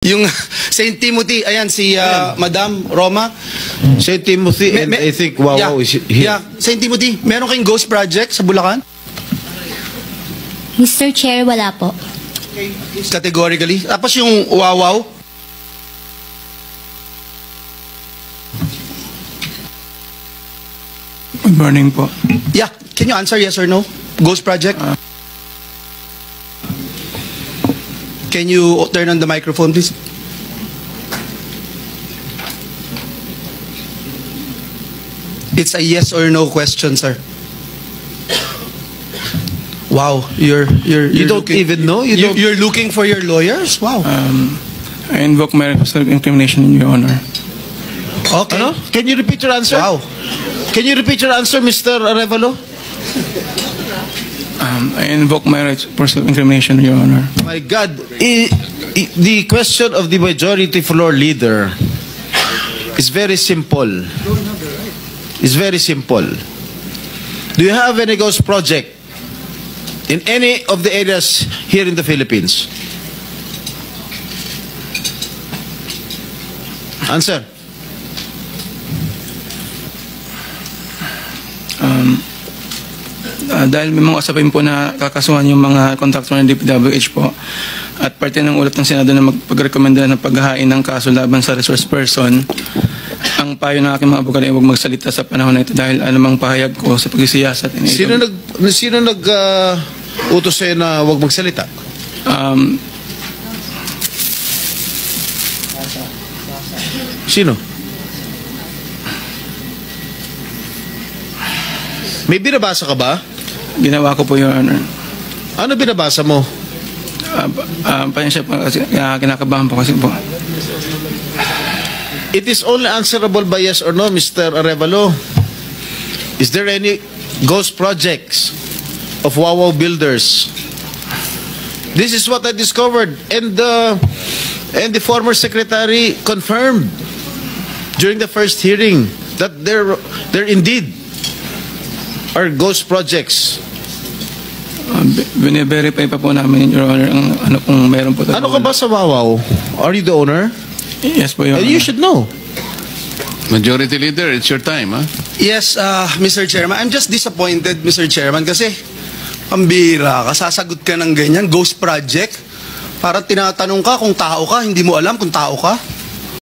Yung St. Timothy, ayan si Madam Roma. St. Timothy and I think Wawaw is here. Yeah, St. Timothy, meron kayong ghost project sa Bulacan? Mr. Chair, wala po. Okay. Categorically. Tapos yung Wawaw? Good morning po. Yeah, can you answer yes or no? Ghost project? Can you turn on the microphone, please? It's a yes or no question, sir. Wow, you're You don't looking, even know? You're looking for your lawyers? Wow. I invoke my right of self-incrimination in your honor. Okay. Ano? Can you repeat your answer? Wow. Can you repeat your answer, Mr. Arevalo? I invoke my right for self-incrimination in your honor. My God. The question of the majority floor leader is very simple. It's very simple. Do you have any ghost project in any of the areas here in the Philippines? Answer. Dahil may mga usapin po na kakasuhan yung mga kontraktor ng DPWH po at parte ng ulat ng Senado na magpagrekomenda ng paghahain ng kaso laban sa resource person, ang payo ng aking mga abogado ay huwag magsalita sa panahon na ito dahil anumang pahayag ko sa pagsisiyasat. Sino utos sa'yo na huwag magsalita? Sino? May binabasa ka ba? Ginawa ko po, Your Honor. Ano binabasa mo? Pasensya po kasi kinakabahan po kasi po. It is only answerable by yes or no, Mr. Arevalo. Is there any ghost projects of Wawaw builders? This is what I discovered, and the former secretary confirmed during the first hearing that there indeed are ghost projects. Bine-verify pa po namin, Your Honor, ang ano kung meron po. Ano ka ba sa Wawaw? Are you the owner? Yes po, Your Honor. And you should know. Majority Leader, it's your time, huh? Yes, Mr. Chairman. I'm just disappointed, Mr. Chairman, kasi pambira ka, sasagot ka ng ganyan, ghost project. Parang tinatanong ka kung tao ka, hindi mo alam kung tao ka.